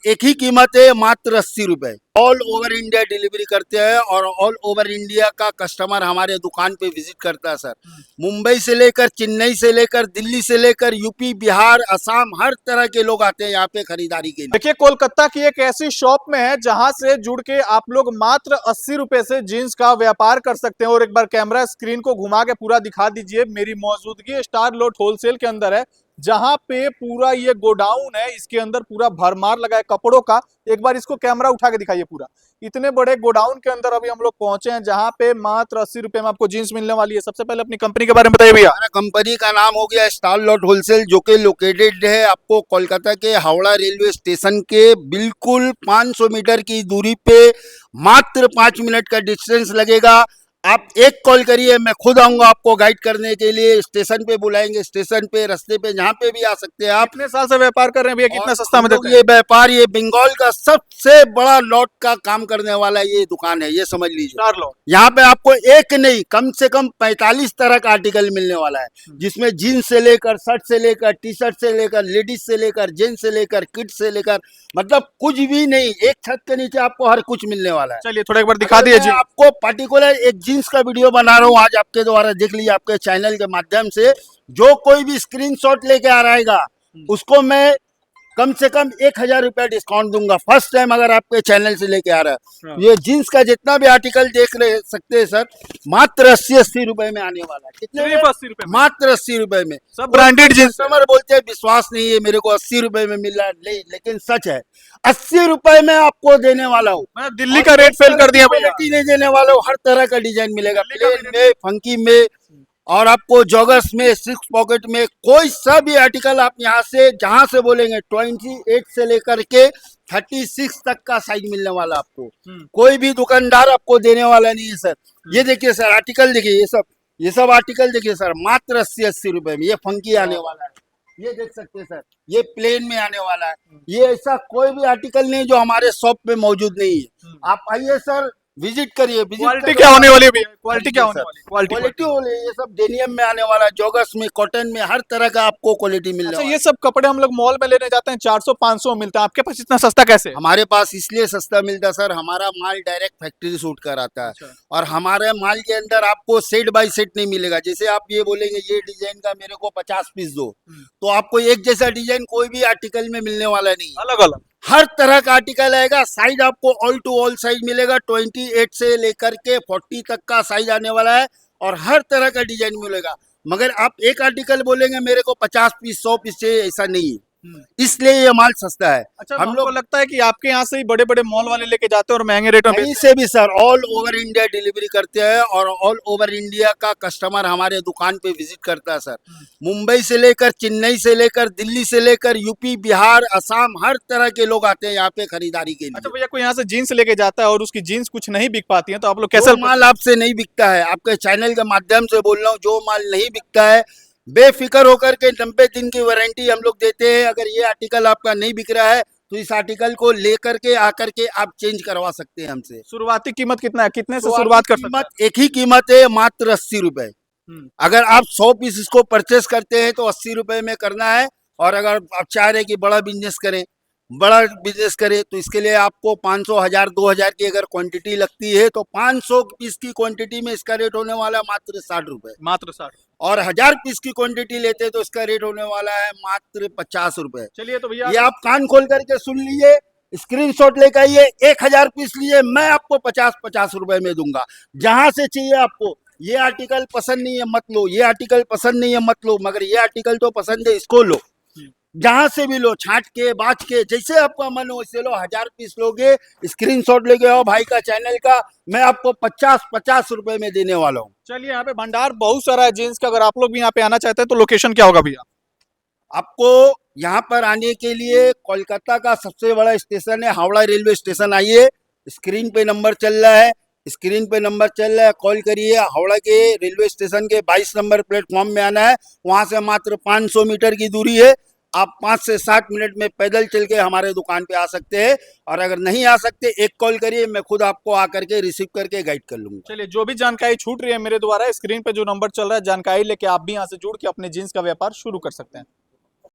एक ही कीमत है, मात्र 80 रुपए। ऑल ओवर इंडिया डिलीवरी करते हैं और ऑल ओवर इंडिया का कस्टमर हमारे दुकान पे विजिट करता है सर। मुंबई से लेकर, चेन्नई से लेकर, दिल्ली से लेकर, यूपी, बिहार, असम, हर तरह के लोग आते हैं यहाँ पे खरीदारी के लिए। देखिए, कोलकाता की एक ऐसी शॉप में है जहां से जुड़ के आप लोग मात्र 80 रुपए से जीन्स का व्यापार कर सकते हैं। और एक बार कैमरा स्क्रीन को घुमा के पूरा दिखा दीजिए। मेरी मौजूदगी स्टार लोट होलसेल के अंदर है, जहां पे पूरा ये गोडाउन है, इसके अंदर पूरा भरमार लगा है कपड़ों का। एक बार इसको कैमरा उठा के दिखाइए। पूरा इतने बड़े गोडाउन के अंदर अभी हम लोग पहुंचे हैं, जहां पे मात्र 80 रुपए में आपको जीन्स मिलने वाली है। सबसे पहले अपनी कंपनी के बारे में बताइए भैया। हमारा कंपनी का नाम हो गया स्टार लॉट होलसेल, जो कि लोकेटेड है आपको कोलकाता के हावड़ा रेलवे स्टेशन के बिल्कुल 500 मीटर की दूरी पे, मात्र 5 मिनट का डिस्टेंस लगेगा। आप एक कॉल करिए, मैं खुद आऊंगा आपको गाइड करने के लिए। स्टेशन पे बुलाएंगे, स्टेशन पे, रास्ते पे, जहाँ पे भी आ सकते हैं आप। कितने साल से व्यापार कर रहे हैं भैया? कितना सस्ता में हम लोग देते हैं? ये व्यापार, ये बंगाल का सबसे बड़ा लॉट का काम करने वाला ये दुकान है, ये समझ लीजिए। स्टार लोट यहाँ पे आपको एक नहीं, कम से कम 45 तरह का आर्टिकल मिलने वाला है, जिसमें जीन्स से लेकर, शर्ट से लेकर, टी शर्ट से लेकर, लेडीज से लेकर, जेंट्स से लेकर, किड्स से लेकर, मतलब कुछ भी नहीं, एक छत के नीचे आपको हर कुछ मिलने वाला है। चलिए थोड़ा एक बार दिखा दिए जी। आपको पर्टिकुलर एक जीन्स का वीडियो बना रहा हूँ आज आपके द्वारा, देख लीजिए आपके चैनल के माध्यम से। जो कोई भी स्क्रीनशॉट लेके आ रहेगा उसको मैं कम से कम 1000 रुपया डिस्काउंट दूंगा, फर्स्ट टाइम अगर आपके चैनल से लेके आ रहा है। ये जीन्स का जितना भी आर्टिकल देख रहे सकते हैं सर, मात्र 80 रुपए में आने वाला है। कितने में? 80 रुपए में। मात्र 80 रुपए में। सब ब्रांडेड जींस। कस्टमर बोलते हैं विश्वास नहीं है मेरे को, 80 रुपए में मिल रहा है, नहीं, लेकिन सच है, 80 रुपए में आपको देने वाला हूँ। मैं दिल्ली का रेट फेल कर दिया भैया। क्वालिटी नहीं देने वाला हूँ, हर तरह का डिजाइन मिलेगा, प्लेन में, फंकी में, और आपको जॉगर्स में, 6 पॉकेट में, कोई सा भी आर्टिकल आप यहाँ से जहाँ से बोलेंगे, 28 से लेकर के 36 तक का साइज मिलने वाला आपको। कोई भी दुकानदार आपको देने वाला नहीं है सर। ये देखिए सर, आर्टिकल देखिए, ये सब आर्टिकल देखिए सर, मात्र 80 रुपए में। ये फंकी आने वाला है, ये देख सकते हैं सर, ये प्लेन में आने वाला है। ये ऐसा कोई भी आर्टिकल नहीं जो हमारे शॉप पे मौजूद नहीं है। आप आइए सर, विजिट करिए। क्वालिटी क्या होने वाली है भैया? क्वालिटी क्या होने वाली? क्वालिटी ये सब डेनियम में आने वाला, जॉगर्स में, कॉटन में, हर तरह का आपको क्वालिटी मिलने वाला। ये सब कपड़े हम लोग मॉल में लेने जाते हैं, 400-500 मिलता है, आपके पास इतना सस्ता कैसे है? हमारे पास इसलिए सस्ता मिलता है सर, हमारा माल डायरेक्ट फैक्ट्री शूट कर आता है। और हमारे माल के अंदर आपको सेट बाय सेट नहीं मिलेगा। जैसे आप ये बोलेंगे ये डिजाइन का मेरे को 50 पीस दो, तो आपको एक जैसा डिजाइन कोई भी आर्टिकल में मिलने वाला नहीं, अलग अलग हर तरह का आर्टिकल आएगा। साइज आपको ऑल टू ऑल साइज मिलेगा, 28 से लेकर के 40 तक का साइज आने वाला है, और हर तरह का डिजाइन मिलेगा। मगर आप एक आर्टिकल बोलेंगे मेरे को 50 पीस, 100 पीस चाहिए, ऐसा नहीं है, इसलिए ये माल सस्ता है। अच्छा, हम लोग लगता है कि आपके यहाँ से ही बड़े बड़े मॉल वाले लेके जाते हैं और महंगे रेटों में कहीं से भी sir all over India delivery करते हैं, और ऑल ओवर इंडिया का कस्टमर हमारे दुकान पे विजिट करता है सर। मुंबई से लेकर, चेन्नई से लेकर, दिल्ली से लेकर, यूपी, बिहार, असम, हर तरह के लोग आते हैं यहाँ पे खरीदारी के लिए। अच्छा भैया, कोई यहाँ से जीन्स लेके जाता है और उसकी जीन्स कुछ नहीं बिक पाती है, तो आप लोग कैसे? माल आपसे नहीं बिकता है, आपके चैनल के माध्यम से बोल रहा हूँ, जो माल नहीं बिकता है बेफिक्र होकर के 90 दिन की वारंटी हम लोग देते हैं। अगर ये आर्टिकल आपका नहीं बिक रहा है तो इस आर्टिकल को लेकर के आकर के आप चेंज करवा सकते हैं हमसे। शुरुआती कीमत कितना है? कितने से शुरुआत कर सकते हैं? एक ही कीमत है, मात्र 80 रुपए। अगर आप 100 पीस इसको परचेस करते हैं तो 80 रुपए में करना है। और अगर आप चाह रहे कि बड़ा बिजनेस करें तो इसके लिए आपको 500, 1000, 2000 की अगर क्वांटिटी लगती है तो 500 पीस की क्वांटिटी में इसका रेट होने वाला है मात्र 60 रुपए। मात्र 60। और 1000 पीस की क्वांटिटी लेते हैं तो इसका रेट होने वाला है मात्र 50 रुपए। चलिए तो भैया, ये आप कान खोल करके सुन लीजिए, स्क्रीनशॉट लेकर आइए। 1000 पीस लीजिए, मैं आपको 50-50 रुपए में दूंगा। जहां से चाहिए आपको, ये आर्टिकल पसंद नहीं है मत लो, ये आर्टिकल पसंद नहीं है मत लो, मगर ये आर्टिकल तो पसंद है, इसको लो। जहां से भी लो, छांट के, बाँच के, जैसे आपका मन हो वैसे लो। 1000 पीस लोगे, स्क्रीनशॉट लेके आओ भाई का चैनल का, मैं आपको 50-50 रुपए में देने वाला हूँ। चलिए, यहाँ पे भंडार बहुत सारा है जीन्स का, अगर आप लोग भी यहाँ पे आना चाहते हैं तो लोकेशन क्या होगा भैया? आपको यहाँ पर आने के लिए कोलकाता का सबसे बड़ा स्टेशन है हावड़ा रेलवे स्टेशन। आइए, स्क्रीन पे नंबर चल रहा है, कॉल करिए। हावड़ा के रेलवे स्टेशन के 22 नंबर प्लेटफॉर्म में आना है, वहां से मात्र 500 मीटर की दूरी है। आप 5 से 7 मिनट में पैदल चल के हमारे दुकान पे आ सकते हैं। और अगर नहीं आ सकते, एक कॉल करिए, मैं खुद आपको आकर के रिसीव करके गाइड कर लूंगा। चलिए, जो भी जानकारी छूट रही है मेरे द्वारा, स्क्रीन पे जो नंबर चल रहा है, जानकारी लेके आप भी यहाँ से जुड़ के अपने जीन्स का व्यापार शुरू कर सकते हैं।